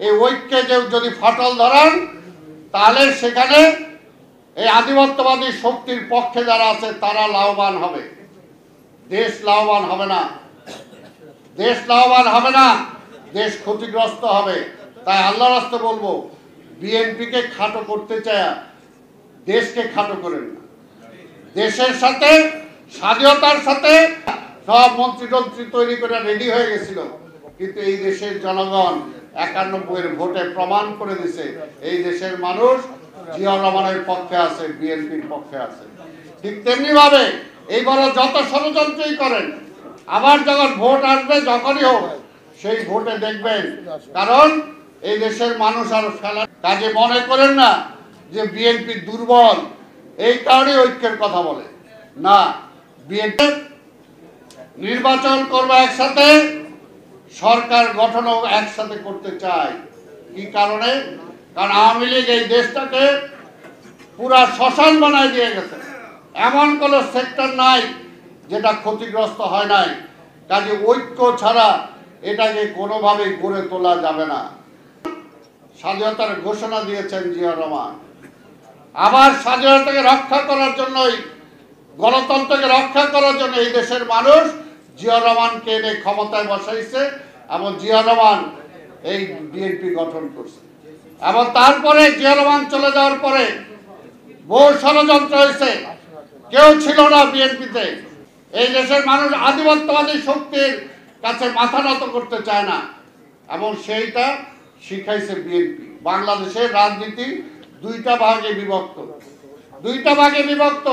এই ঐক্যে যদি ফাটল ধরান তাহলে সেখানে এই আধিপত্যবাদী শক্তির পক্ষে যারা আছে তারা লাভবান হবে, দেশ লাভবান হবে না। দেশ লাভবান হবে না, দেশ ক্ষতিগ্রস্ত হবে। তাই আল্লাহর রাস্তে বলবো, বিএনপিকে খাটো করতে চায় দেশকে খাটো করেন না। দেশের সাথে স্বাধীনতার সাথে সব মন্ত্রী তৈরি করে রেডি হয়ে গেছিল, কিন্তু এই দেশের জনগণ 91 ভোটে প্রমাণ করে দিছে এই দেশের মানুষ জিয়া রহমানের পক্ষে আছে, বিএনপির পক্ষে আছে। ঠিক তেমনি ভাবে এইবার যত ষড়যন্ত্রই করেন, আবার যখন ভোট আসবে যখনই হোক সেই ভোটে দেখবেন, কারণ এই দেশের মানুষ আর ফেলার কাজে মনে করেন না যে বিএনপি দুর্বল এই কারণে ঐক্যের কথা বলে না। বিএনপি নির্বাচন করবে একসাথে, সরকার গঠনও একসাথে করতে চায়। কি কারণে? কারণ আওয়ামী লীগ এই দেশটাকে পুরা শ্মশান বানায় দিয়ে গেছে, এমন কোনো সেক্টর নাই যেটা ক্ষতিগ্রস্ত হয় নাই। কাজে ঐক্য ছাড়া এটাকে কোনোভাবেই গড়ে তোলা যাবে না। স্বাধীনতার ঘোষণা দিয়েছেন জিয়া রহমান, আবার স্বাধীনতাকে রক্ষা করার জন্যই, গণতন্ত্রকে রক্ষা করার জন্য এই দেশের মানুষ জিয়া রহমানকে এনে ক্ষমতায় বসাইছে এবং জিয়া রহমান এই বিএনপি গঠন করছে। এবং তারপরে জিয়া রহমান চলে যাওয়ার পরে বহু ষড়যন্ত্র হয়েছে, কেউ ছিল না বিএনপিতে। এই দেশের মানুষ আধিপত্যবাদী শক্তির কাছে মাথা নত করতে চায় না, এবং সেইটা শিখাইছে বিএনপি। বাংলাদেশের রাজনীতি দুইটা ভাগে বিভক্ত।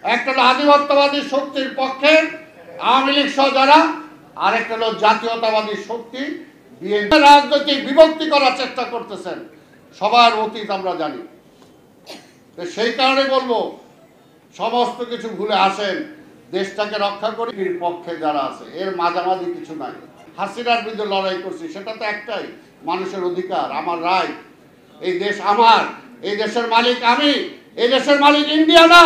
একটা হলো আধিপত্যবাদী শক্তির পক্ষে আওয়ামী লীগ সহ যারা, আরেকটা হলো জাতীয়তাবাদী শক্তি বিএনপি। রাজনৈতিক বিভক্তি করার চেষ্টা করতেছেন, সবার অতীত আমরা জানি। সেই কারণে বলবো, সমস্ত কিছু ভুলে আসেন, দেশটাকে রক্ষা করি। পক্ষে যারা আছে এর মাঝামাঝি কিছু নাই। হাসিনার বিরুদ্ধে লড়াই করছি, সেটা তো একটাই, মানুষের অধিকার, আমার রাইট। এই দেশ আমার, এই দেশের মালিক আমি, এই দেশের মালিক ইন্ডিয়া না।